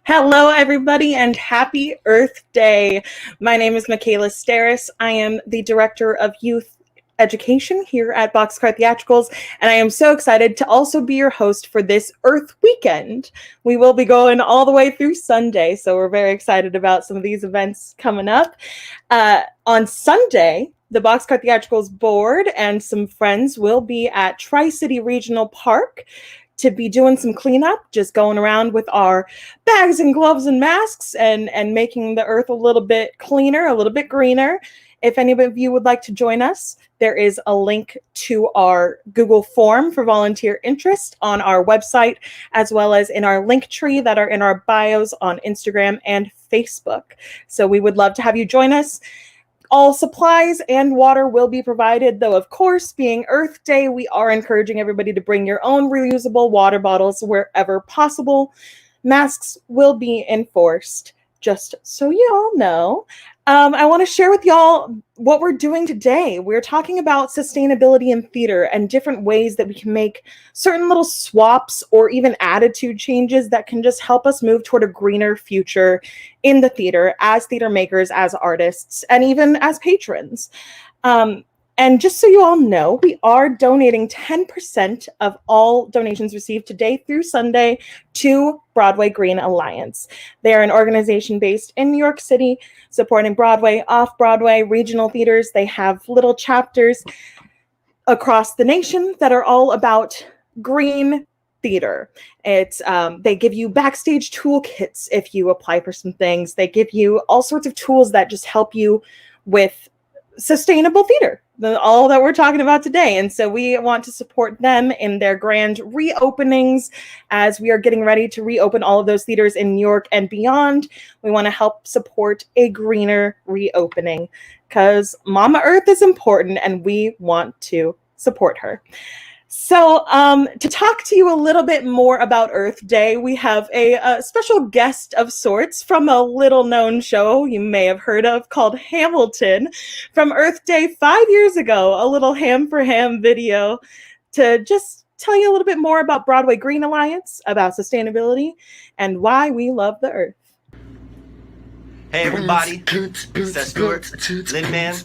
Hello, everybody, and happy Earth Day. My name is Mykaela Sterris. I am the Director of Youth Education here at Boxcar Theatricals, and I am so excited to also be your host for this Earth Weekend. We will be going all the way through Sunday, so we're very excited about some of these events coming up. On Sunday, the Boxcar Theatricals board and some friends will be at Tri-City Regional Park to be doing some cleanup, just going around with our bags and gloves and masks and making the earth a little bit cleaner, a little bit greener. If any of you would like to join us, there is a link to our Google form for volunteer interest on our website, as well as in our link tree that are in our bios on Instagram and Facebook. So we would love to have you join us. All supplies and water will be provided, though, of course, being Earth Day, we are encouraging everybody to bring your own reusable water bottles wherever possible. Masks will be enforced, just so you all know. I want to share with y'all what we're doing today. We're talking about sustainability in theater and different ways that we can make certain little swaps or even attitude changes that can just help us move toward a greener future in the theater as theater makers, as artists, and even as patrons. And just so you all know, we are donating 10% of all donations received today through Sunday to Broadway Green Alliance. They are an organization based in New York City, supporting Broadway, off-Broadway, regional theaters. They have little chapters across the nation that are all about green theater. It's they give you backstage toolkits if you apply for some things. They give you all sorts of tools that just help you with sustainable theater, all that we're talking about today. And so we want to support them in their grand reopenings as we are getting ready to reopen all of those theaters in New York and beyond. We want to help support a greener reopening because Mama Earth is important and we want to support her. So to talk to you a little bit more about Earth Day, we have a special guest of sorts from a little known show you may have heard of called Hamilton from Earth Day 5 years ago, a little ham for ham video to just tell you a little bit more about Broadway Green Alliance, about sustainability, and why we love the Earth. Hey everybody, Seth Stewart, Lin-Man,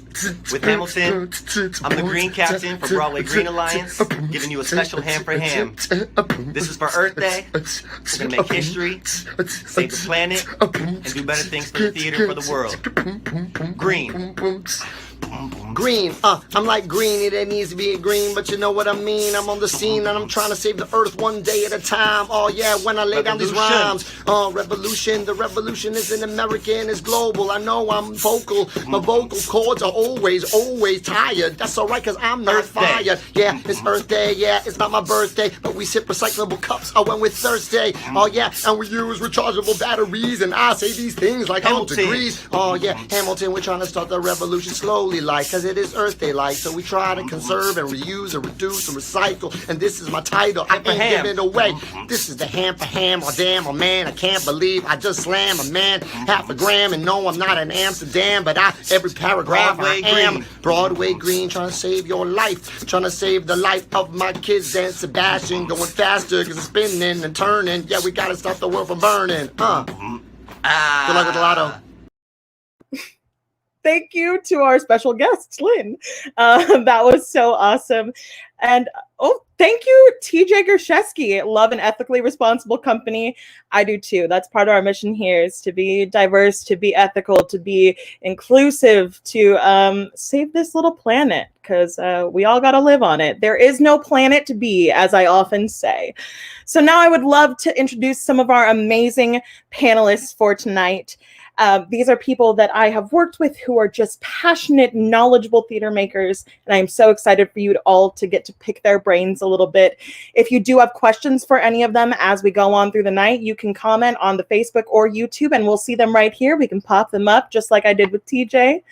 with Hamilton. I'm the Green Captain for Broadway Green Alliance, giving you a special ham for ham. This is for Earth Day. We're gonna make history, save the planet, and do better things for the theater, for the world. Green. Green, I'm like green, it needs to be green, but you know what I mean. I'm on the scene and I'm trying to save the earth one day at a time. Oh yeah, when I lay down these rhymes. Revolution, the revolution isn't American, it's global. I know I'm vocal, my vocal cords are always tired. That's alright, cause I'm not fired. Yeah, it's Earth Day, yeah, it's not my birthday, but we sip recyclable cups when we're thirsty. Oh yeah, and we use rechargeable batteries, and I say these things like I'm degrees. Oh yeah, Hamilton, we're trying to start the revolution slowly, like, cause it is Earth Day like, so we try to conserve and reuse and reduce and recycle, and this is my title, I ain't giving it away. This is the ham for ham, oh damn, oh man, I can't believe I just slam a man half a gram, and no, I'm not in Amsterdam, but every paragraph Broadway I am green. Broadway Green, trying to save your life, trying to save the life of my kids and Sebastian, going faster cause it's spinning and turning, yeah, we gotta stop the world from burning, Good luck with the lotto. Thank you to our special guest, Lynn. That was so awesome. And thank you, TJ Gershesky. Love an ethically responsible company. I do too. That's part of our mission here, is to be diverse, to be ethical, to be inclusive, to save this little planet, because we all got to live on it. There is no planet to be, as I often say. So now I would love to introduce some of our amazing panelists for tonight. These are people that I have worked with who are just passionate, knowledgeable theater makers, and I'm so excited for you all to get to pick their brains a little bit. If you do have questions for any of them as we go on through the night, you can comment on the Facebook or YouTube, and we'll see them right here. We can pop them up just like I did with TJ.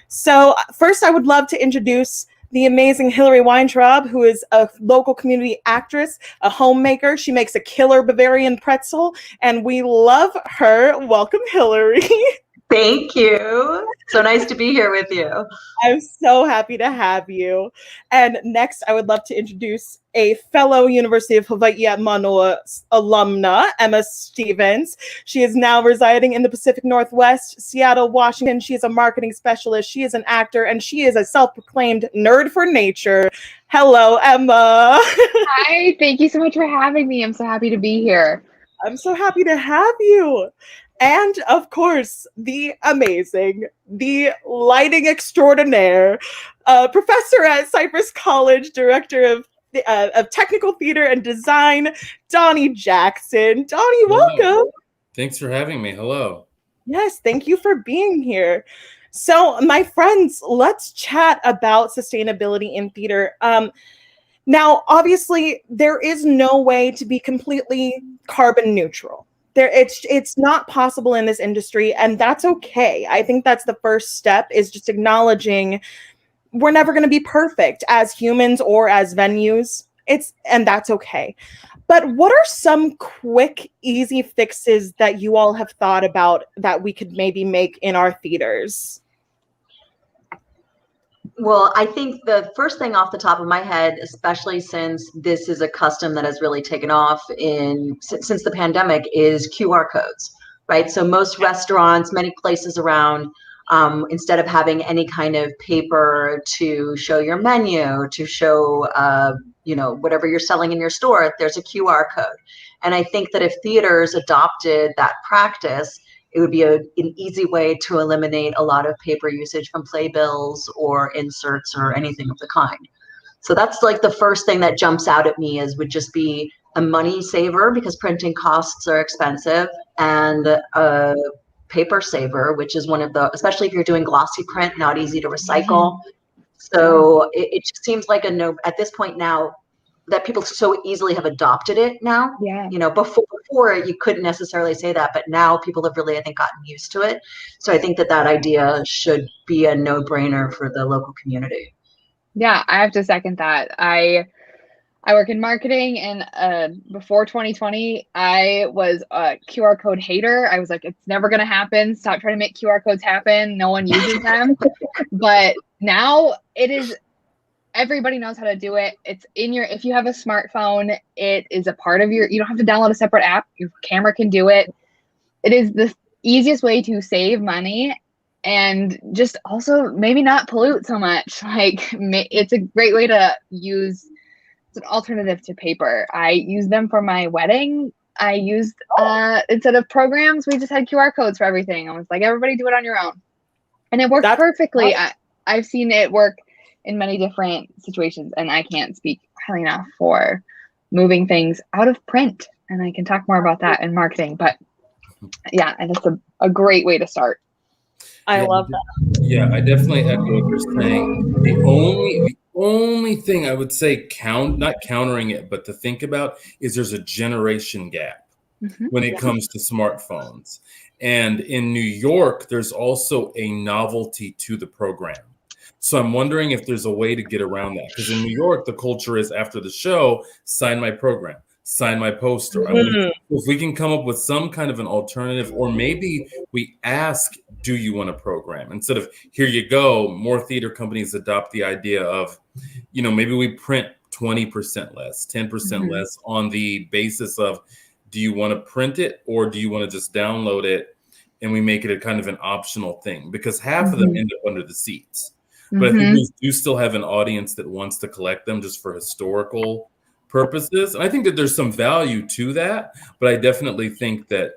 So first, I would love to introduce the amazing Hillary Weintraub, who is a local community actress, a homemaker. She makes a killer Bavarian pretzel, and we love her. Welcome, Hillary. Thank you. So nice to be here with you. I'm so happy to have you. And next, I would love to introduce a fellow University of Hawaii at Manoa alumna, Emma Stevens. She is now residing in the Pacific Northwest, Seattle, Washington. She is a marketing specialist. She is an actor, and she is a self-proclaimed nerd for nature. Hello, Emma. Hi, thank you so much for having me. I'm so happy to be here. I'm so happy to have you. And of course, the amazing, the lighting extraordinaire, professor at Cypress College, director of technical theater and design, Donny Jackson. Donny, welcome. Thanks for having me. Hello. Yes, thank you for being here. So, my friends, let's chat about sustainability in theater. Now, obviously, there is no way to be completely carbon neutral. It's not possible in this industry, and that's okay. I think that's the first step, is just acknowledging we're never going to be perfect as humans or as venues. And that's okay. But what are some quick, easy fixes that you all have thought about that we could maybe make in our theaters? Well, I think the first thing off the top of my head, especially since this is a custom that has really taken off since the pandemic, is QR codes, right? So most restaurants, many places around, instead of having any kind of paper to show your menu, to show, whatever you're selling in your store, there's a QR code. And I think that if theaters adopted that practice, it would be an easy way to eliminate a lot of paper usage from playbills or inserts or anything of the kind. So that's like the first thing that jumps out at me would just be a money saver, because printing costs are expensive, and a paper saver, which is one of the, especially if you're doing glossy print, not easy to recycle. So it just seems like at this point now, that people so easily have adopted it now. Yeah. Before you couldn't necessarily say that, but now people have really, I think, gotten used to it. So I think that idea should be a no-brainer for the local community. Yeah, I have to second that. I work in marketing, and before 2020, I was a QR code hater. I was like, it's never going to happen. Stop trying to make QR codes happen. No one uses them. But now everybody knows how to do it. It's if you have a smartphone, it is a part of you don't have to download a separate app. Your camera can do it. It is the easiest way to save money and just also maybe not pollute so much. Like, it's a great way to use. It's an alternative to paper. I use them for my wedding. I used, instead of programs, we just had QR codes for everything. I was like, everybody do it on your own. And it worked perfectly. I've seen it work in many different situations, and I can't speak highly enough for moving things out of print. And I can talk more about that in marketing, but yeah, and it's a great way to start. I love that. Yeah, I definitely echo what you're saying. The only thing I would say, not countering it, but to think about, is there's a generation gap when it comes to smartphones. And in New York, there's also a novelty to the program. So I'm wondering if there's a way to get around that. Because in New York, the culture is, after the show, sign my program, sign my poster. If we can come up with some kind of an alternative, or maybe we ask, do you want a program? Instead of, here you go, more theater companies adopt the idea of, maybe we print 20% less, 10% less, on the basis of, do you want to print it, or do you want to just download it? And we make it a kind of an optional thing, because half of them end up under the seats. But I think we do still have an audience that wants to collect them just for historical purposes. And I think that there's some value to that, but I definitely think that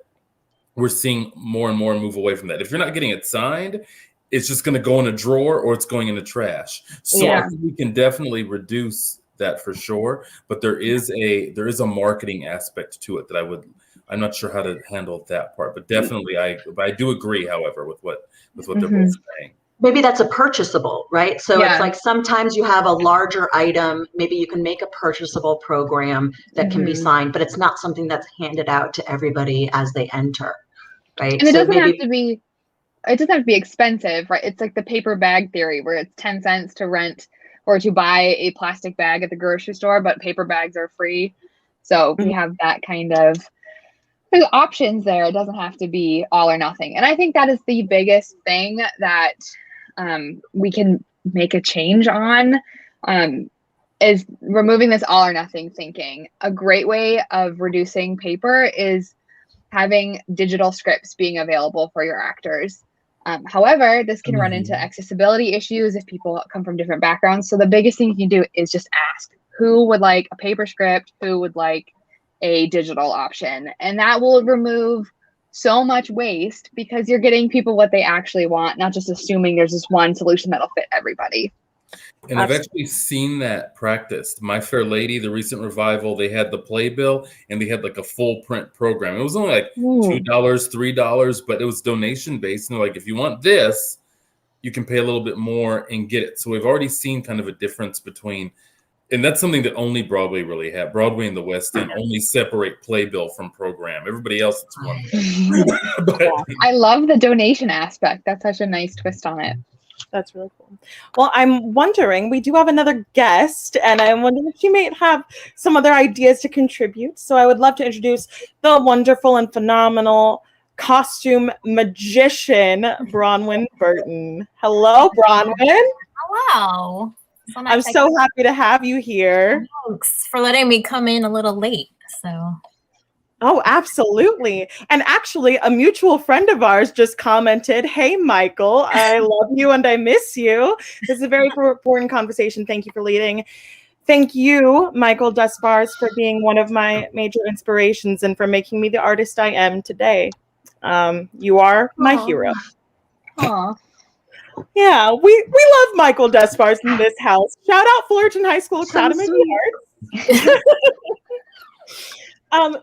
we're seeing more and more move away from that. If you're not getting it signed, it's just going to go in a drawer or it's going in the trash. So I think we can definitely reduce that for sure. But there is a marketing aspect to it that I'm not sure how to handle that part. But definitely I do agree, however, with what they're both saying. Maybe that's a purchasable, right? So it's like sometimes you have a larger item, maybe you can make a purchasable program that can be signed, but it's not something that's handed out to everybody as they enter, right? And it doesn't have to be expensive, right? It's like the paper bag theory, where it's 10 cents to rent or to buy a plastic bag at the grocery store, but paper bags are free. So we have that kind of there's options there. It doesn't have to be all or nothing. And I think that is the biggest thing that we can make a change on, is removing this all or nothing thinking. A great way of reducing paper is having digital scripts being available for your actors. However, this can run into accessibility issues if people come from different backgrounds. So the biggest thing you can do is just ask who would like a paper script, who would like a digital option, and that will remove so much waste because you're getting people what they actually want, not just assuming there's this one solution that'll fit everybody. And I've actually seen that practiced. My Fair Lady, the recent revival, they had the playbill and they had like a full print program. It was only like $2, $3, but it was donation based. And they're like, if you want this, you can pay a little bit more and get it. So we've already seen kind of a difference between, and that's something that only Broadway really had. Broadway and the West End only separate playbill from program. Everybody else, it's one thing. But, I love the donation aspect. That's such a nice twist on it. That's really cool. Well, I'm wondering, we do have another guest, and I'm wondering if she may have some other ideas to contribute. So I would love to introduce the wonderful and phenomenal costume magician, Bronwen Burton. Hello, Bronwen. Hello. I'm so happy to have you here. Thanks for letting me come in a little late. So. Oh, absolutely. And actually, a mutual friend of ours just commented, "Hey, Michael, I love you and I miss you." This is a very important conversation. Thank you for leading. Thank you, Mykaela Sterris, for being one of my major inspirations and for making me the artist I am today. You are my hero. Aww. Yeah, we love Mykaela Sterris in this house. Shout out Fullerton High School Academy of the Arts.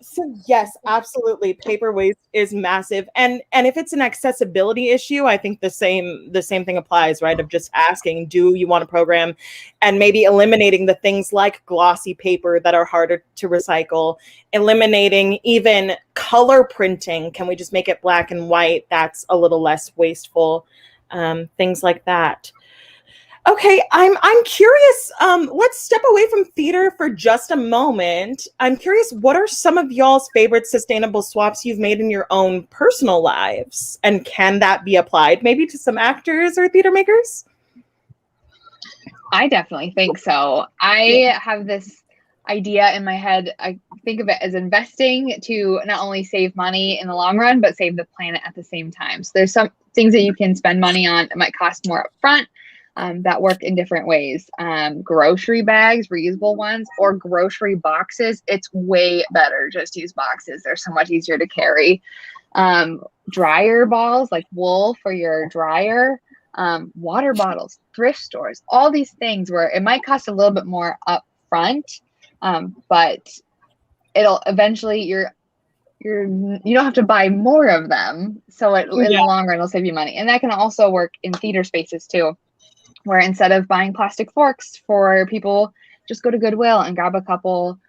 So yes, absolutely. Paper waste is massive. And if it's an accessibility issue, I think the same thing applies, right? Of just asking, do you want a program? And maybe eliminating the things like glossy paper that are harder to recycle, eliminating even color printing. Can we just make it black and white? That's a little less wasteful. Things like that. Okay, I'm curious. Let's step away from theater for just a moment. I'm curious, what are some of y'all's favorite sustainable swaps you've made in your own personal lives? And can that be applied maybe to some actors or theater makers? I definitely think so. I have this idea in my head. I think of it as investing to not only save money in the long run, but save the planet at the same time. So there's some things that you can spend money on that might cost more upfront. That work in different ways. Grocery bags, reusable ones, or grocery boxes. It's way better just use boxes. They're so much easier to carry. Dryer balls, like wool for your dryer. Water bottles, thrift stores, all these things where it might cost a little bit more up front, but it'll eventually you don't have to buy more of them. So in the long run, it'll save you money. And that can also work in theater spaces too, where instead of buying plastic forks for people, just go to Goodwill and grab a couple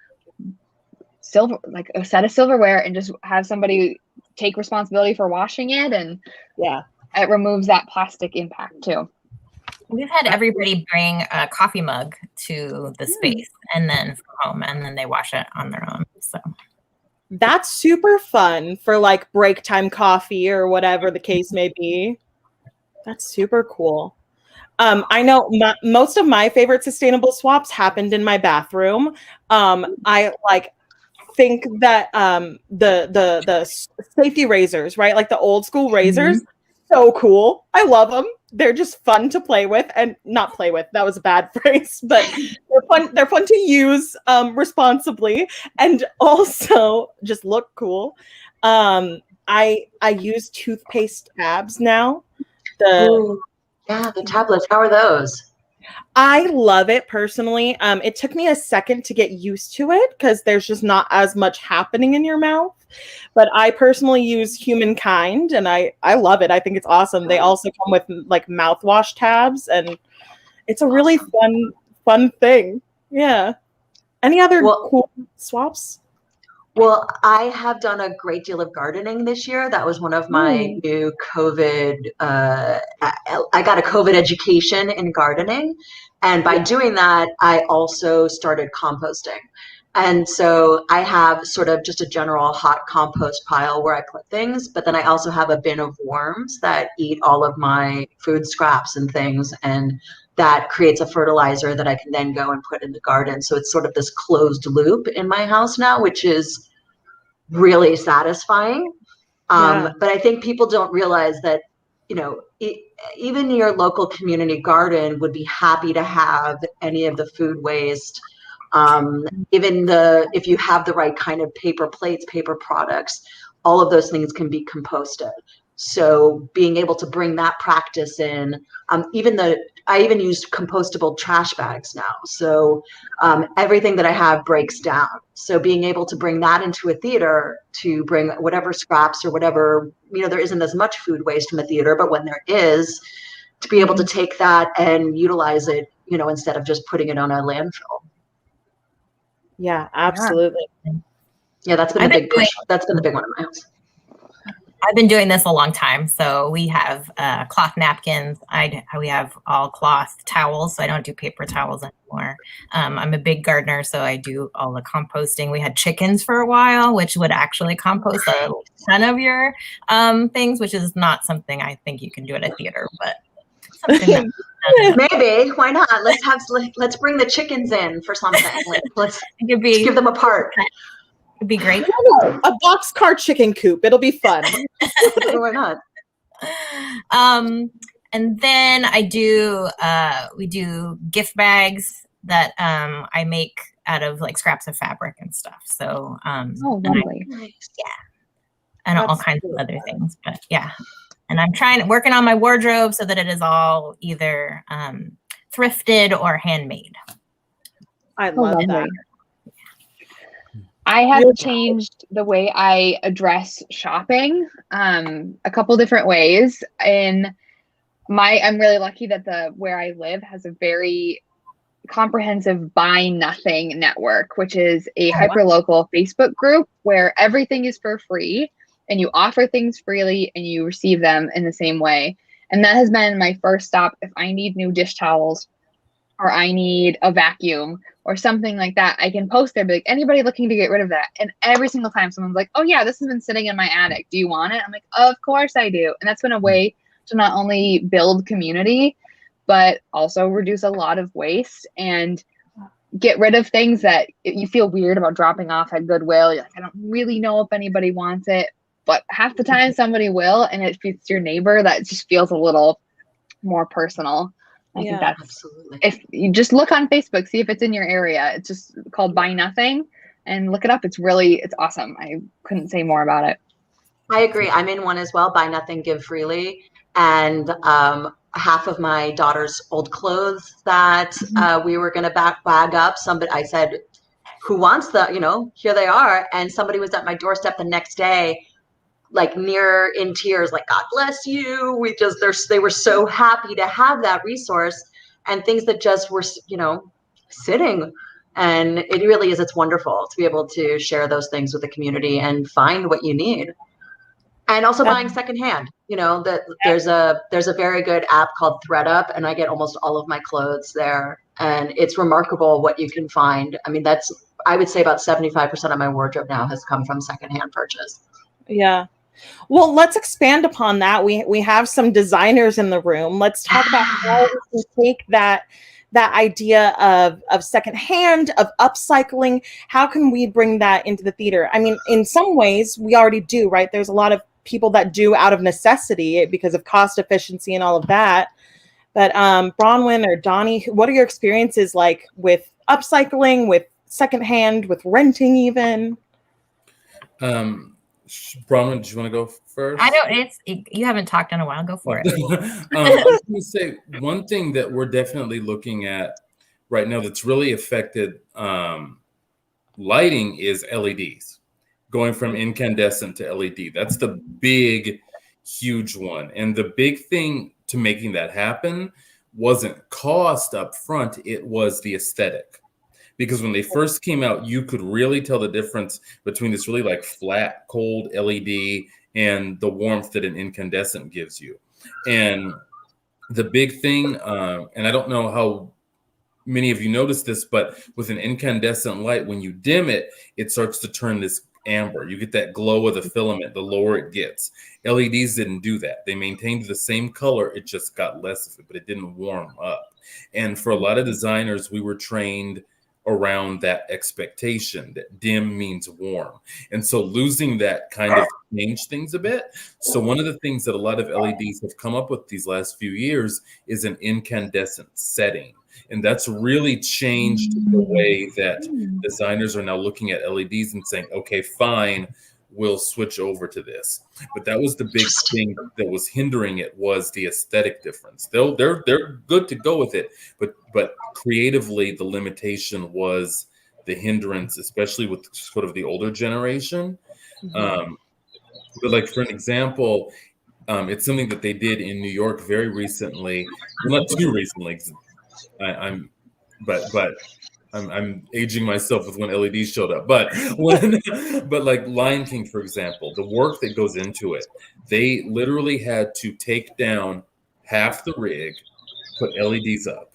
silver, like a set of silverware, and just have somebody take responsibility for washing it. And it removes that plastic impact too. We've had everybody bring a coffee mug to the space and then from home, and then they wash it on their own. So that's super fun for like break time coffee or whatever the case may be. That's super cool. I know most of my favorite sustainable swaps happened in my bathroom. I think that the safety razors, right? Like the old school razors, so cool. I love them. They're just fun to play with, and not play with. That was a bad phrase, but they're fun. They're fun to use responsibly, and also just look cool. I use toothpaste tabs now. The tablets. How are those? I love it personally. It took me a second to get used to it because there's just not as much happening in your mouth. But I personally use Humankind, and I love it. I think it's awesome. They also come with like mouthwash tabs, and it's a really fun thing. Yeah. Any other cool swaps? Well, I have done a great deal of gardening this year. That was one of my new COVID. I got a COVID education in gardening. And by doing that, I also started composting. And so I have sort of just a general hot compost pile where I put things, but then I also have a bin of worms that eat all of my food scraps and things, and that creates a fertilizer that I can then go and put in the garden. So it's sort of this closed loop in my house now, which is really satisfying. But I think people don't realize that, you know, even your local community garden would be happy to have any of the food waste. Even if you have the right kind of paper plates, paper products, all of those things can be composted. So being able to bring that practice in, I even use compostable trash bags now. So everything that I have breaks down. So being able to bring that into a theater, to bring whatever scraps or whatever, there isn't as much food waste in the theater, but when there is, to be able to take that and utilize it, instead of just putting it on a landfill. Yeah, absolutely. Yeah, that's been a big push. That's been the big one in my house. I've been doing this a long time. So we have cloth napkins. We have all cloth towels. So I don't do paper towels anymore. I'm a big gardener, so I do all the composting. We had chickens for a while, which would actually compost a ton of your things, which is not something I think you can do at a theater, but something maybe. Why not? Let's bring the chickens in for something. Let's give them a part. It'd be great. A boxcar chicken coop. It'll be fun. Why not? And then we do gift bags that I make out of like scraps of fabric and stuff. So lovely. And all kinds of other things. But yeah. And I'm working on my wardrobe so that it is all either thrifted or handmade. I love that. I have changed the way I address shopping a couple different ways. I'm really lucky that where I live has a very comprehensive Buy Nothing network, which is a hyperlocal Facebook group where everything is for free and you offer things freely and you receive them in the same way. And that has been my first stop. If I need new dish towels or I need a vacuum or something like that, I can post there, be like, anybody looking to get rid of that? And every single time someone's like, oh yeah, this has been sitting in my attic. Do you want it? I'm like, of course I do. And that's been a way to not only build community, but also reduce a lot of waste and get rid of things that you feel weird about dropping off at Goodwill. You're like, I don't really know if anybody wants it, but half the time somebody will, and if it's your neighbor, that just feels a little more personal. I think that's absolutely. If you just look on Facebook, see if it's in your area. It's just called Buy Nothing, and look it up. It's awesome. I couldn't say more about it. I agree. I'm in one as well. Buy Nothing, Give Freely, and half of my daughter's old clothes that we were going to bag up. I said, "Who wants the? Here they are." And somebody was at my doorstep the next day, like near in tears, like, God bless you. They were so happy to have that resource and things that just were, sitting. And it really is, it's wonderful to be able to share those things with the community and find what you need. And also buying secondhand, there's a very good app called ThreadUp, and I get almost all of my clothes there. And it's remarkable what you can find. I mean, I would say about 75% of my wardrobe now has come from secondhand purchase. Yeah. Well, let's expand upon that. We have some designers in the room. Let's talk about how we can take that idea of secondhand, of upcycling. How can we bring that into the theater? I mean, in some ways we already do, right? There's a lot of people that do out of necessity because of cost efficiency and all of that. But Bronwen or Donny, what are your experiences like with upcycling, with secondhand, with renting even? Bronwen, do you want to go first? You haven't talked in a while. Go for it. I was going to say one thing that we're definitely looking at right now that's really affected lighting is LEDs, going from incandescent to LED. That's the big, huge one. And the big thing to making that happen wasn't cost up front. It was the aesthetic. Because when they first came out, you could really tell the difference between this really like flat, cold LED and the warmth that an incandescent gives you. And the big thing, and I don't know many of you notice this, but with an incandescent light, when you dim it, it starts to turn this amber. You get that glow of the filament, the lower it gets. LEDs didn't do that. They maintained the same color. It just got less of it, but it didn't warm up. And for a lot of designers, we were trained around that expectation that dim means warm. And so losing that kind of changed things a bit. So one of the things that a lot of LEDs have come up with these last few years is an incandescent setting. And that's really changed the way that designers are now looking at LEDs and saying, okay, fine, we'll switch over to this. But that was the big thing that was hindering it, was the aesthetic difference. They're good to go with it, but creatively the limitation was the hindrance, especially with sort of the older generation. But like, for an example, it's something that they did in New York very recently. Well, not too recently. I'm aging myself with when LEDs showed up, but like Lion King, for example, the work that goes into it, they literally had to take down half the rig, put LEDs up,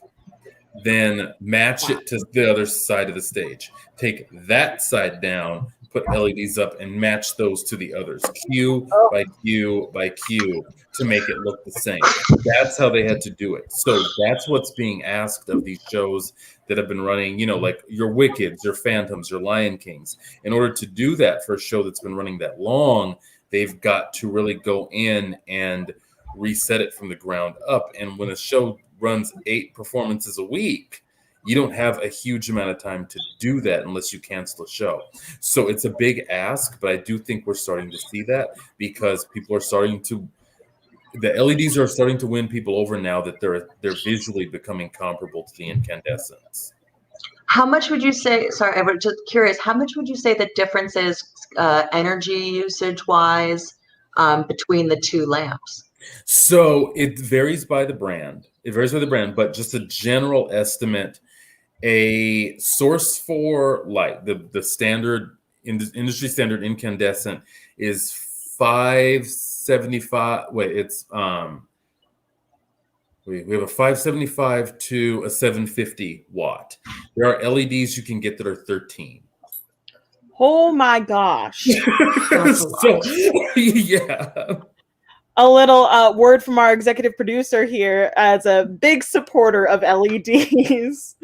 then match it to the other side of the stage, take that side down, put LEDs up, and match those to the others, cue by cue by cue, to make it look the same. That's how they had to do it. So that's what's being asked of these shows that have been running, like your Wicked's, your Phantoms, your Lion Kings. In order to do that for a show that's been running that long, they've got to really go in and reset it from the ground up. And when a show runs 8 performances a week, you don't have a huge amount of time to do that unless you cancel a show. So it's a big ask, but I do think we're starting to see that, because people are the LEDs are starting to win people over now that they're visually becoming comparable to the incandescents. How much would you say, sorry, I'm just curious, how much would you say the difference is energy usage wise between the two lamps? So it varies by the brand. But just a general estimate, a Source 4 light, the standard industry standard incandescent, is 575. We have a 575 to a 750 watt. There are LEDs you can get that are 13. Oh my gosh. So, yeah. A little word from our executive producer here, as a big supporter of LEDs.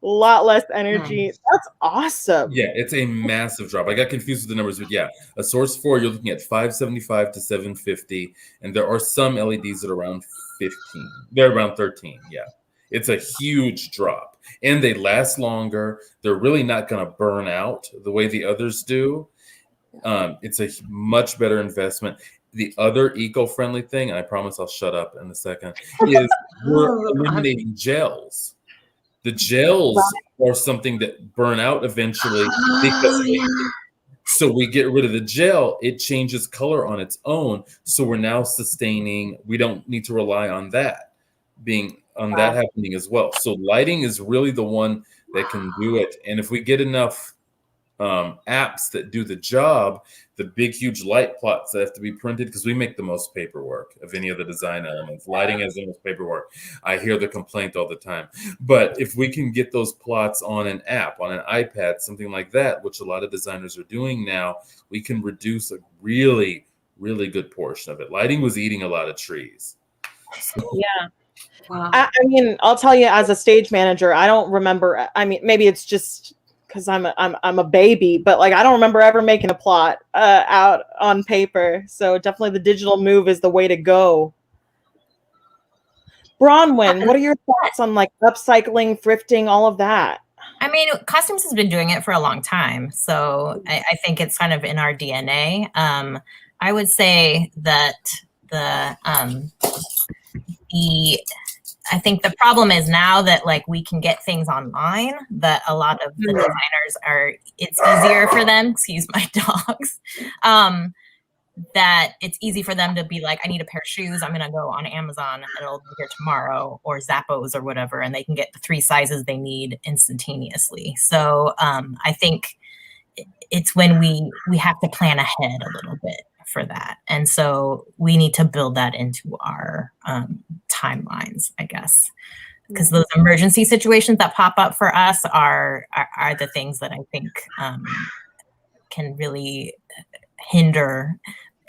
A lot less energy. Nice. That's awesome. Yeah, it's a massive drop. I got confused with the numbers, but yeah, a Source 4, you're looking at 575 to 750, and there are some LEDs that are around 15. They're around 13, yeah. It's a huge drop, and they last longer. They're really not going to burn out the way the others do. It's a much better investment. The other eco-friendly thing, and I promise I'll shut up in a second, is we're eliminating gels. The gels are something that burn out eventually, so we get rid of the gel, it changes color on its own. So we're now sustaining, we don't need to rely on that happening as well. So lighting is really the one that can do it. And if we get enough apps that do the job, the big, huge light plots that have to be printed, because we make the most paperwork of any of the design elements. Lighting has the most paperwork. I hear the complaint all the time. But if we can get those plots on an app, on an iPad, something like that, which a lot of designers are doing now, we can reduce a really, really good portion of it. Lighting was eating a lot of trees. Yeah. Wow. I mean, I'll tell you, as a stage manager, I don't remember. I mean, maybe it's just because I'm a baby, but like I don't remember ever making a plot out on paper. So definitely the digital move is the way to go. Bronwen, what are your thoughts on like upcycling, thrifting, all of that? I mean, Costumes has been doing it for a long time, so I think it's kind of in our DNA. I would say that I think the problem is now that like we can get things online, that a lot of the designers it's easier for them, excuse my dogs, that it's easy for them to be like, I need a pair of shoes, I'm going to go on Amazon and it'll be here tomorrow, or Zappos or whatever, and they can get the 3 sizes they need instantaneously. So I think it's when we have to plan ahead a little bit for that. And so we need to build that into our timelines, I guess. because those emergency situations that pop up for us are the things that I think can really hinder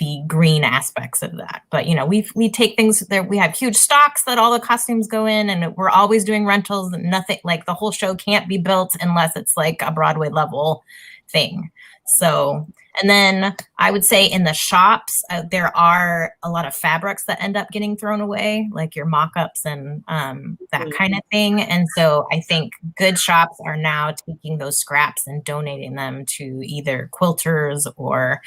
the green aspects of that. But we take things there. We have huge stocks that all the costumes go in, and we're always doing rentals. And nothing like the whole show can't be built unless it's like a Broadway level thing. So, and then I would say in the shops, there are a lot of fabrics that end up getting thrown away, like your mock-ups and that kind of thing. And so I think good shops are now taking those scraps and donating them to either quilters or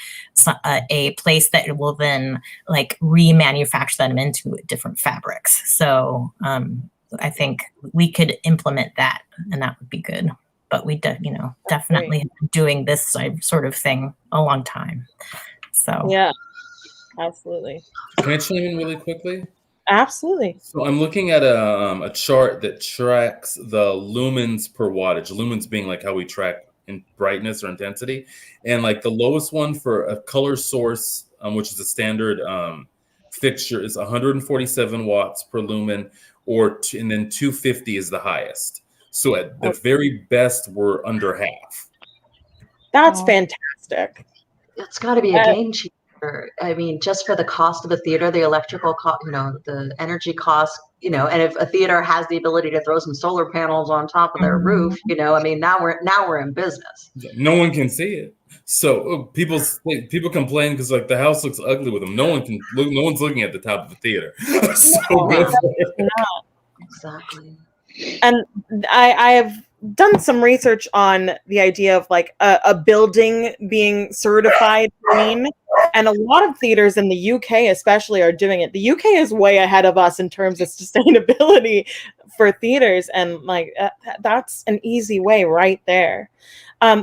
a place that will then like remanufacture them into different fabrics. So I think we could implement that, and that would be good. But we definitely have been doing this sort of thing a long time. So yeah, absolutely. Can I chime in really quickly? Absolutely. So I'm looking at a chart that tracks the lumens per wattage. Lumens being like how we track in brightness or intensity, and like the lowest one for a color source, which is a standard fixture, is 147 watts per lumen, and then 250 is the highest. So at the very best, we're under half. That's fantastic. It's got to be a game changer. I mean, just for the cost of a theater, the electrical cost, the energy cost, and if a theater has the ability to throw some solar panels on top of their roof, I mean, now we're in business. No one can see it. So people complain because like the house looks ugly with them. No one's looking at the top of the theater. Exactly. And I have done some research on the idea of like a building being certified green, and a lot of theaters in the UK especially are doing it. The UK is way ahead of us in terms of sustainability for theaters, and like that's an easy way right there.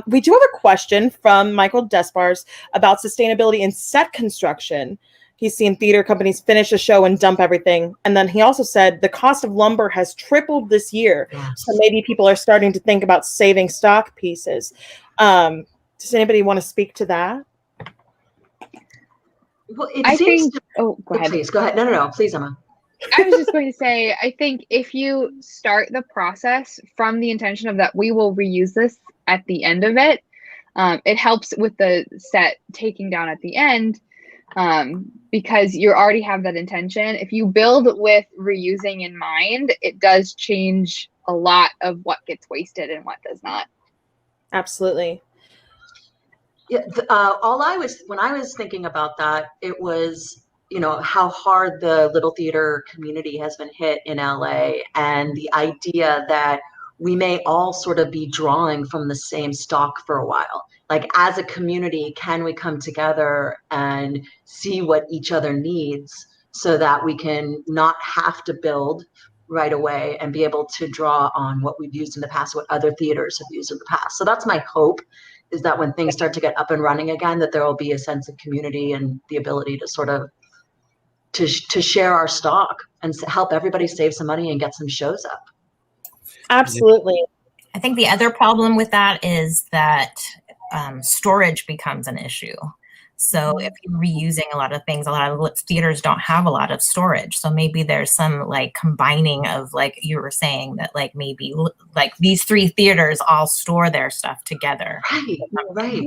We do have a question from Michael Despars about sustainability in set construction. He's seen theater companies finish a show and dump everything. And then he also said the cost of lumber has tripled this year. Yes. So maybe people are starting to think about saving stock pieces. Does anybody want to speak to that? Well, go ahead. Please, go ahead. No. Please, Emma. I was just going to say, I think if you start the process from the intention of that we will reuse this at the end of it, it helps with the set taking down at the end. Because you already have that intention. If you build with reusing in mind, it does change a lot of what gets wasted and what does not. Absolutely. Yeah. When I was thinking about that, it was, how hard the little theater community has been hit in LA, and the idea that we may all sort of be drawing from the same stock for a while. Like as a community, can we come together and see what each other needs so that we can not have to build right away and be able to draw on what we've used in the past, what other theaters have used in the past. So that's my hope, is that when things start to get up and running again, that there will be a sense of community and the ability to sort of to share our stock and help everybody save some money and get some shows up. Absolutely. I think the other problem with that is that storage becomes an issue. So if you're reusing a lot of things, a lot of theaters don't have a lot of storage. So maybe there's some like combining of, like you were saying, that like maybe like these three theaters all store their stuff together. Right.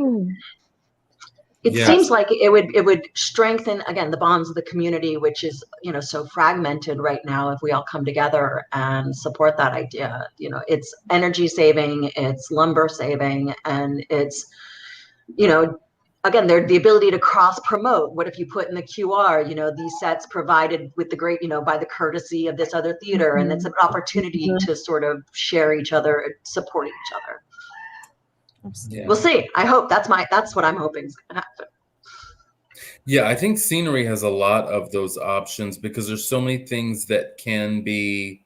It seems like it would strengthen, again, the bonds of the community, which is, so fragmented right now. If we all come together and support that idea, it's energy saving, it's lumber saving, and it's, again, the ability to cross promote. What if you put in the QR, these sets provided with the great, by the courtesy of this other theater, and it's an opportunity to sort of share each other, support each other. Yeah. We'll see. I hope that's what I'm hoping is going to happen. Yeah, I think scenery has a lot of those options because there's so many things that can be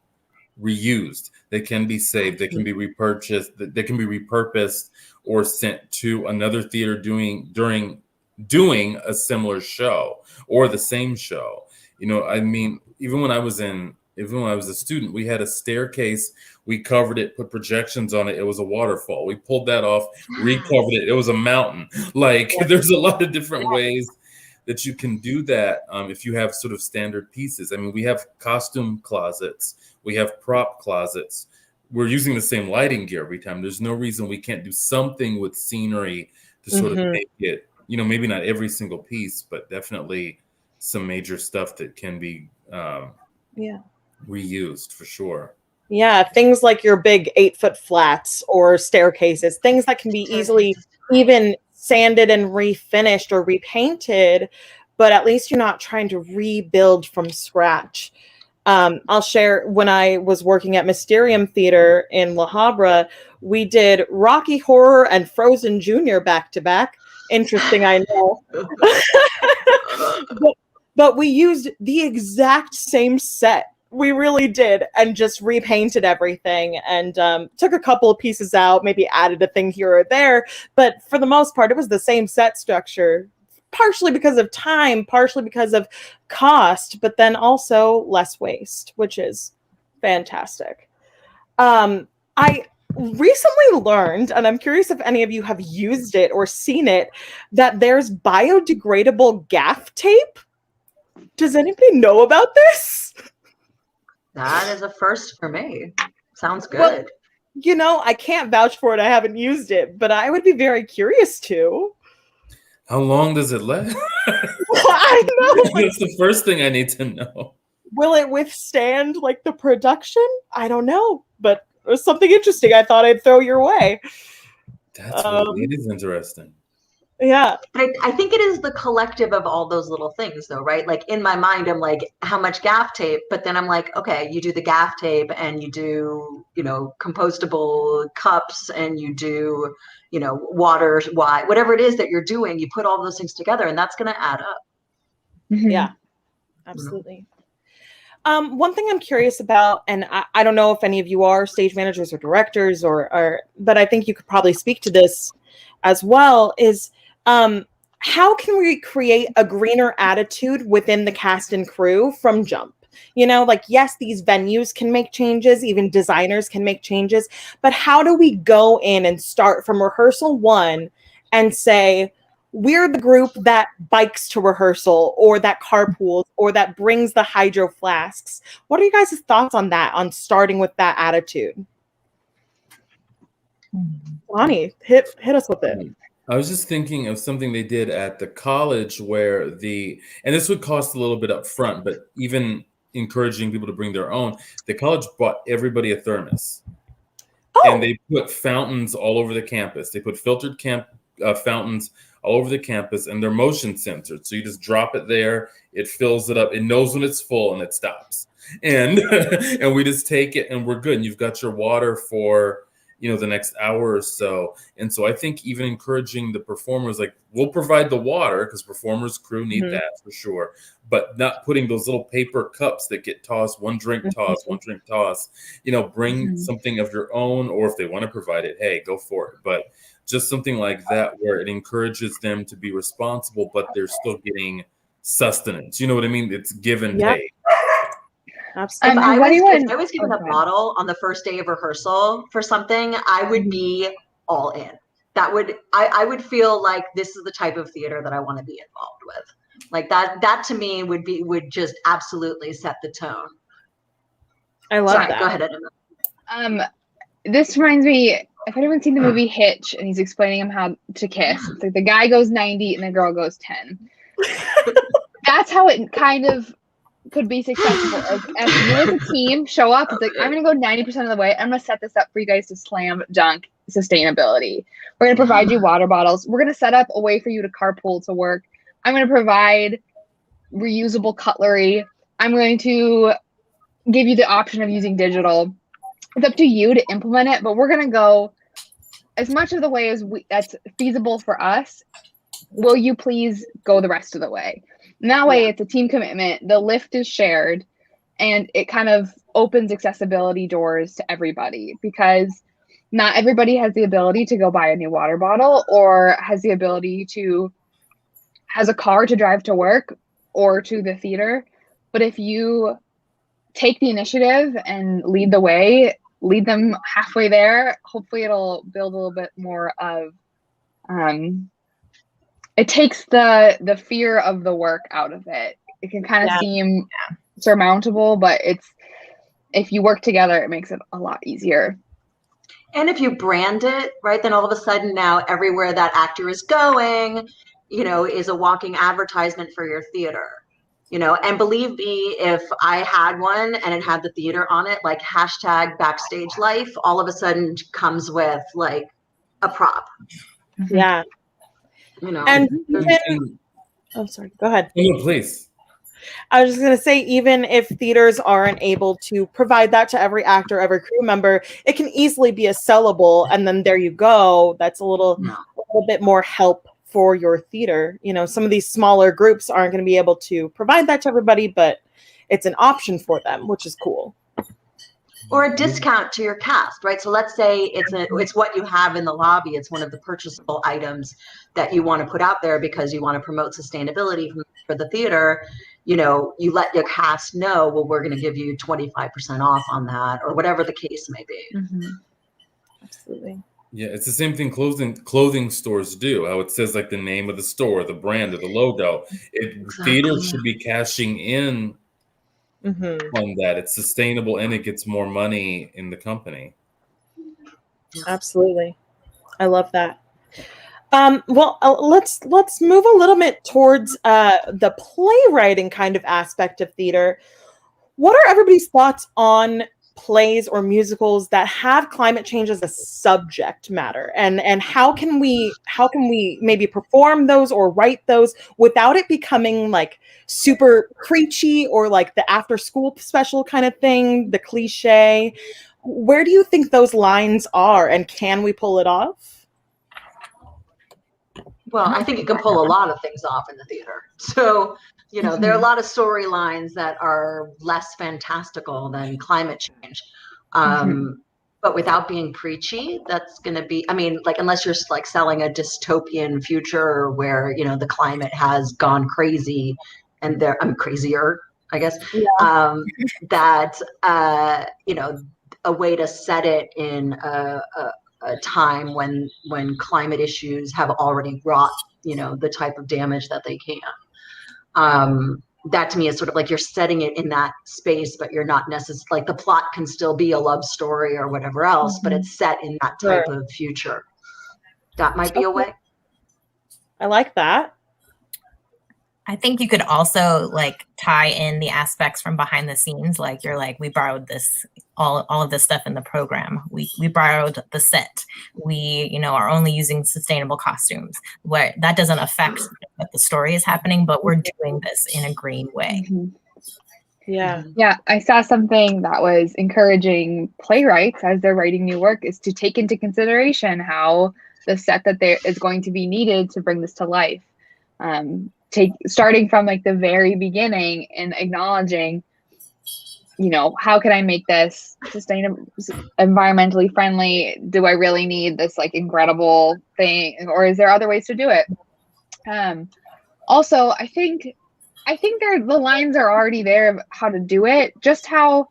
reused. They can be saved. They can be repurchased. They can be repurposed or sent to another theater doing a similar show or the same show. I mean, even when I was a student, we had a staircase. We covered it, put projections on it. It was a waterfall. We pulled that off, recovered it. It was a mountain. Like there's a lot of different ways that you can do that if you have sort of standard pieces. I mean, we have costume closets, we have prop closets. We're using the same lighting gear every time. There's no reason we can't do something with scenery to sort of make it, you know, maybe not every single piece, but definitely some major stuff that can be reused for sure. Yeah, things like your big 8-foot flats or staircases, things that can be easily even sanded and refinished or repainted, but at least you're not trying to rebuild from scratch. I'll share, when I was working at Mysterium Theater in La Habra, we did Rocky Horror and Frozen Junior back to back. Interesting, I know. but we used the exact same set. We really did, and just repainted everything and took a couple of pieces out, maybe added a thing here or there. But for the most part, it was the same set structure, partially because of time, partially because of cost, but then also less waste, which is fantastic. I recently learned, and I'm curious if any of you have used it or seen it, that there's biodegradable gaff tape. Does anybody know about this? That is a first for me. Sounds good. Well, you know, I can't vouch for it. I haven't used it, but I would be very curious to. How long does it last? I know. That's the first thing I need to know. Will it withstand like the production? I don't know, but it was something interesting I thought I'd throw your way. That's really, it is interesting. Yeah. But I think it is the collective of all those little things though, right? Like in my mind, I'm like, how much gaff tape? But then I'm like, okay, you do the gaff tape and you do, you know, compostable cups and you do, you know, water, whatever it is that you're doing, you put all those things together and that's going to add up. Yeah, absolutely. One thing I'm curious about, and I don't know if any of you are stage managers or directors but I think you could probably speak to this as well, is how can we create a greener attitude within the cast and crew from jump? You know, like, yes, these venues can make changes, even designers can make changes, but how do we go in and start from rehearsal 1 and say, we're the group that bikes to rehearsal or that carpools or that brings the hydro flasks? What are you guys' thoughts on that, on starting with that attitude? Donny, hit us with it. I was just thinking of something they did at the college where and this would cost a little bit up front, but even encouraging people to bring their own, the college bought everybody a thermos. And they put fountains all over the campus. They put filtered fountains all over the campus, and they're motion censored. So you just drop it there, it fills it up, it knows when it's full and it stops. And and we just take it and we're good. And you've got your water for, you know, the next hour or so. And so I think even encouraging the performers, like, we'll provide the water because performers, crew need that for sure, but not putting those little paper cups that get tossed, one drink toss, you know, bring something of your own, or if they want to provide it, hey, go for it. But just something like that where it encourages them to be responsible, but they're still getting sustenance. You know what I mean? It's give and take. Absolutely. If I was given a bottle on the first day of rehearsal for something, I would be all in. I would feel like this is the type of theater that I want to be involved with. Like that to me would just absolutely set the tone. I love that. Go ahead, Edna. This reminds me, if anyone's seen the movie Hitch and he's explaining him how to kiss, it's like the guy goes 90 and the girl goes 10. That's how it kind of could be successful. Like, if you as a team show up, it's like, I'm going to go 90% of the way. I'm going to set this up for you guys to slam dunk sustainability. We're going to provide you water bottles. We're going to set up a way for you to carpool to work. I'm going to provide reusable cutlery. I'm going to give you the option of using digital. It's up to you to implement it, but we're going to go as much of the way as that's feasible for us. Will you please go the rest of the way? And that way, it's a team commitment. The lift is shared, and it kind of opens accessibility doors to everybody, because not everybody has the ability to go buy a new water bottle or has the ability has a car to drive to work or to the theater. But if you take the initiative and lead the way, lead them halfway there, hopefully it'll build a little bit more of it takes the fear of the work out of it. It can kind of seem surmountable, but if you work together, it makes it a lot easier. And if you brand it, right, then all of a sudden now everywhere that actor is going, is a walking advertisement for your theater. And believe me, if I had one and it had the theater on it, like hashtag backstage life, all of a sudden comes with like a prop. Yeah. And oh, sorry, go ahead. No, please. I was just going to say, even if theaters aren't able to provide that to every actor, every crew member, it can easily be a sellable. And then there you go. That's a little bit more help for your theater. Some of these smaller groups aren't going to be able to provide that to everybody, but it's an option for them, which is cool. Or a discount to your cast, right? So let's say it's what you have in the lobby. It's one of the purchasable items that you want to put out there because you want to promote sustainability for the theater. You let your cast know, well, we're going to give you 25% off on that, or whatever the case may be. Mm-hmm. Absolutely. Yeah, it's the same thing clothing stores do. How it says like the name of the store, the brand, or the logo. Theaters should be cashing in on that. It's sustainable and it gets more money in the company. Absolutely. I love that. Well, let's move a little bit towards the playwriting kind of aspect of theater. What are everybody's thoughts on plays or musicals that have climate change as a subject matter, and how can we maybe perform those or write those without it becoming like super preachy or like the after school special kind of thing, the cliche? Where do you think those lines are, and can we pull it off? Well, I think you can pull a lot of things off in the theater. So, there are a lot of storylines that are less fantastical than climate change. But without being preachy, that's going to be, unless you're like selling a dystopian future where, the climate has gone crazy and I'm crazier, I guess, a way to set it in a time when climate issues have already wrought, the type of damage that they can. That to me is sort of like you're setting it in that space, but you're not necessarily like the plot can still be a love story or whatever else, but it's set in that type of future. That might be a way. I like that. I think you could also like tie in the aspects from behind the scenes. Like you're like, we borrowed this, all of this stuff in the program. We borrowed the set. We, are only using sustainable costumes, where that doesn't affect what the story is happening, but we're doing this in a green way. Yeah. Yeah. I saw something that was encouraging playwrights as they're writing new work is to take into consideration how the set that there is going to be needed to bring this to life. Starting from like the very beginning and acknowledging, how can I make this sustainable, environmentally friendly? Do I really need this like incredible thing, or is there other ways to do it? Also, I think the lines are already there of how to do it. Just how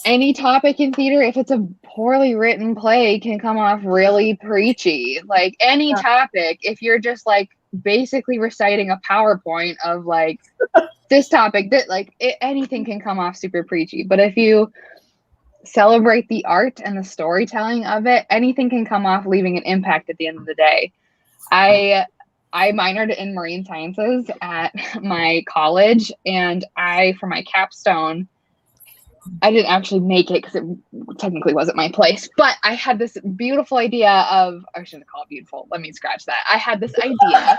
any topic in theater, if it's a poorly written play, can come off really preachy. Like any topic, if you're just like basically reciting a PowerPoint of like this topic, that like anything can come off super preachy. But if you celebrate the art and the storytelling of it, anything can come off leaving an impact at the end of the day. I minored in marine sciences at my college, and for my capstone, I didn't actually make it because it technically wasn't my place, but I had this beautiful idea of, I shouldn't call it beautiful, let me scratch that. I had this idea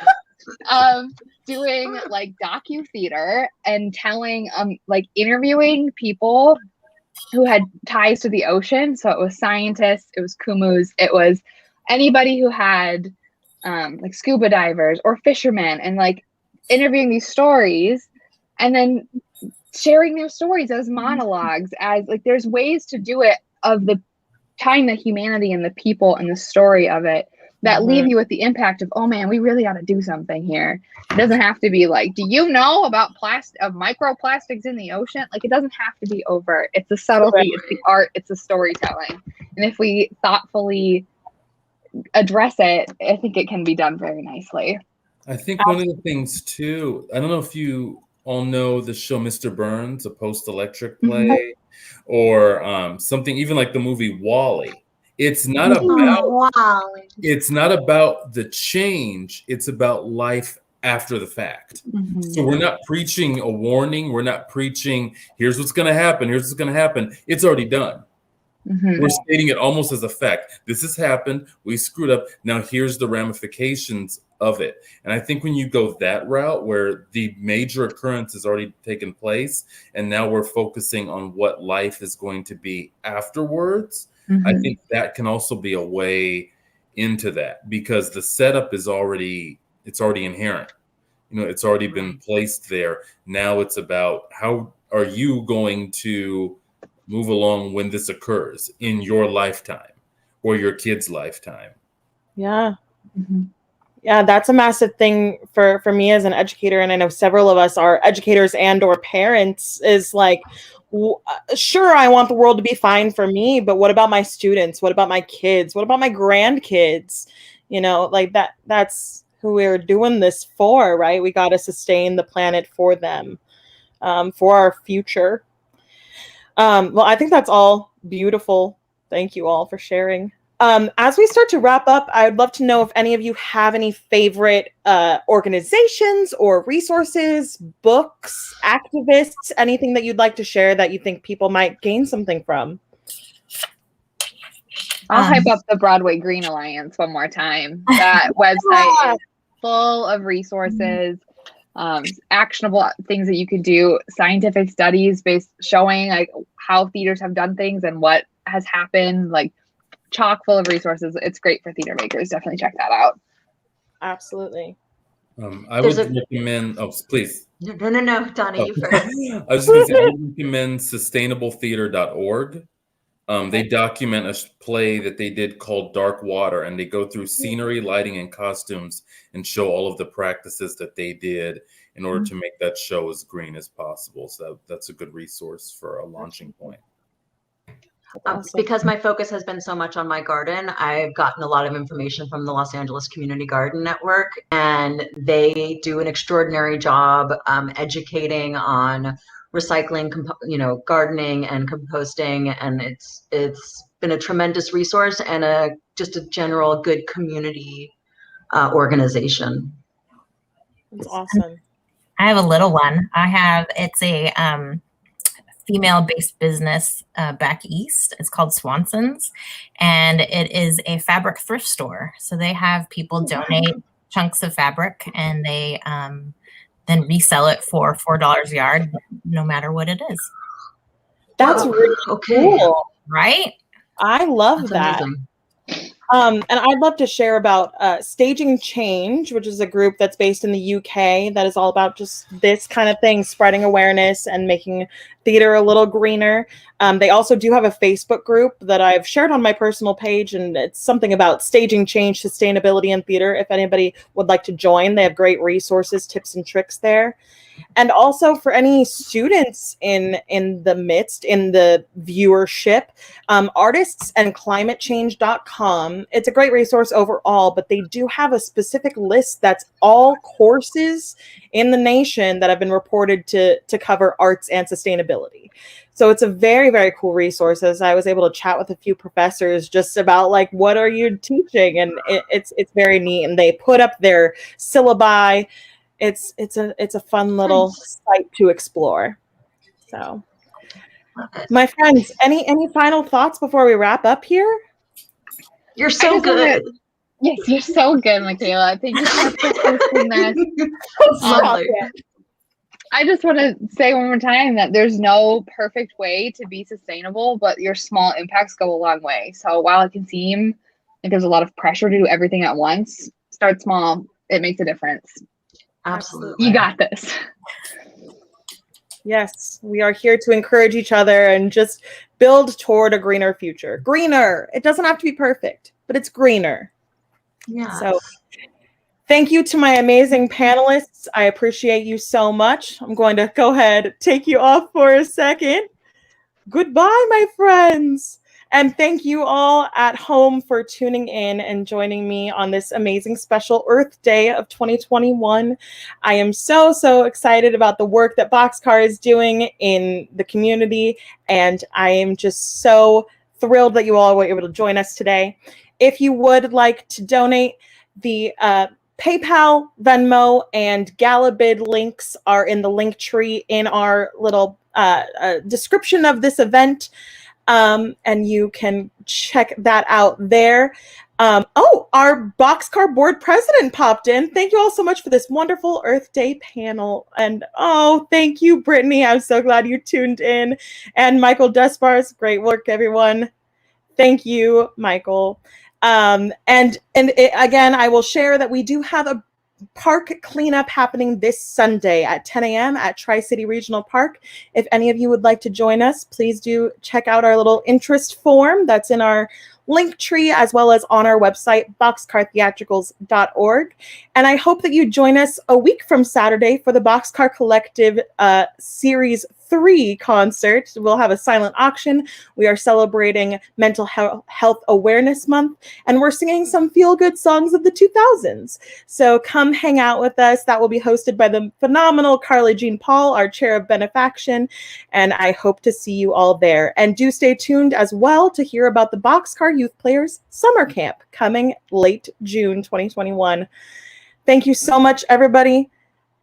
of doing like docu-theater and telling, like interviewing people who had ties to the ocean. So it was scientists, it was kumus, it was anybody who had like scuba divers or fishermen, and like interviewing these stories and then sharing their stories as monologues, as like there's ways to do it of the tying the humanity and the people and the story of it that leave you with the impact of, oh man, we really ought to do something here. It doesn't have to be like, do you know about microplastics in the ocean? Like it doesn't have to be overt. It's the subtlety, it's the art, it's the storytelling. And if we thoughtfully address it, I think it can be done very nicely. I think one of the things too, I don't know if you all know the show Mr. Burns, a post-electric play, or something even like the movie Wall-E. It's not about the change, it's about life after the fact. So we're not preaching a warning, we're not preaching here's what's going to happen, here's what's going to happen. It's already done. We're stating it almost as a fact. This has happened. We screwed up. Now here's the ramifications of it. And I think when you go that route where the major occurrence has already taken place and now we're focusing on what life is going to be afterwards, I think that can also be a way into that because the setup is already inherent. It's already been placed there. Now it's about how are you going to move along when this occurs in your lifetime or your kid's lifetime. Yeah. Yeah, that's a massive thing for me as an educator. And I know several of us are educators and or parents is like, sure, I want the world to be fine for me, but what about my students? What about my kids? What about my grandkids? Like that's who we're doing this for, right? We got to sustain the planet for them, for our future. Well, I think that's all beautiful. Thank you all for sharing. As we start to wrap up, I'd love to know if any of you have any favorite organizations or resources, books, activists, anything that you'd like to share that you think people might gain something from. I'll hype up the Broadway Green Alliance one more time. That website is full of resources. Actionable things that you could do, scientific studies showing like how theaters have done things and what has happened, like chock full of resources. It's great for theater makers. Definitely check that out. Absolutely. I would recommend, please. No, Donny, you first. I was just going to say, I would recommend sustainabletheater.org. They document a play that they did called Dark Water, and they go through scenery, lighting, and costumes and show all of the practices that they did in order to make that show as green as possible. So that's a good resource for a launching point. Because my focus has been so much on my garden, I've gotten a lot of information from the Los Angeles Community Garden Network, and they do an extraordinary job educating on recycling, gardening and composting, and it's been a tremendous resource and just a general good community organization. That's awesome. I have a little one. It's a female-based business back east. It's called Swanson's, and it is a fabric thrift store. So they have people donate chunks of fabric, and they then resell it for $4 a yard, no matter what it is. That's really cool, right? I love that. Amazing. And I'd love to share about Staging Change, which is a group that's based in the UK that is all about just this kind of thing, spreading awareness and making theater a little greener. They also do have a Facebook group that I've shared on my personal page, and it's something about staging change, sustainability in theater. If anybody would like to join, they have great resources, tips, and tricks there. And also for any students in the viewership, artistsandclimatechange.com. It's a great resource overall, but they do have a specific list that's all courses in the nation that have been reported to cover arts and sustainability. So it's a very, very cool resource. As I was able to chat with a few professors just about like, what are you teaching? And it's very neat. And they put up their syllabi. It's a fun little site to explore. So, my friends, any final thoughts before we wrap up here? You're so good. Yes, you're so good, Mykaela. Thank you so much for hosting this. I just want to say one more time that there's no perfect way to be sustainable, but your small impacts go a long way. So while it can seem like there's a lot of pressure to do everything at once, start small. It makes a difference. Absolutely. You got this. Yes, we are here to encourage each other and just build toward a greener future. Greener. It doesn't have to be perfect, but it's greener. Yeah. So thank you to my amazing panelists. I appreciate you so much. I'm going to go ahead, take you off for a second. Goodbye, my friends. And thank you all at home for tuning in and joining me on this amazing special Earth Day of 2021. I am so excited about the work that Boxcar is doing in the community, and I am just so thrilled that you all were able to join us today. If you would like to donate, the PayPal, Venmo, and Galabid links are in the link tree in our little description of this event. And you can check that out there. Our Boxcar board president popped in. Thank you all so much for this wonderful Earth Day panel. And thank you, Brittany. I'm so glad you tuned in. And Michael Despars, great work, everyone. Thank you, Michael. Again, I will share that we do have a park cleanup happening this Sunday at 10 a.m. at Tri-City Regional Park. If any of you would like to join us, please do check out our little interest form that's in our link tree, as well as on our website, boxcartheatricals.org. And I hope that you join us a week from Saturday for the Boxcar Collective Series 3 concert. We'll have a silent auction. We are celebrating Mental Health Awareness Month, and we're singing some feel-good songs of the 2000s. So come hang out with us. That will be hosted by the phenomenal Carly Jean Paul, our chair of benefaction, and I hope to see you all there. And do stay tuned as well to hear about the Boxcar Youth Players Summer Camp coming late June 2021. Thank you so much, everybody.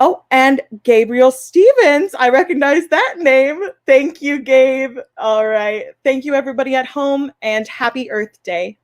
Oh, and Gabriel Stevens. I recognize that name. Thank you, Gabe. All right. Thank you, everybody at home, and happy Earth Day.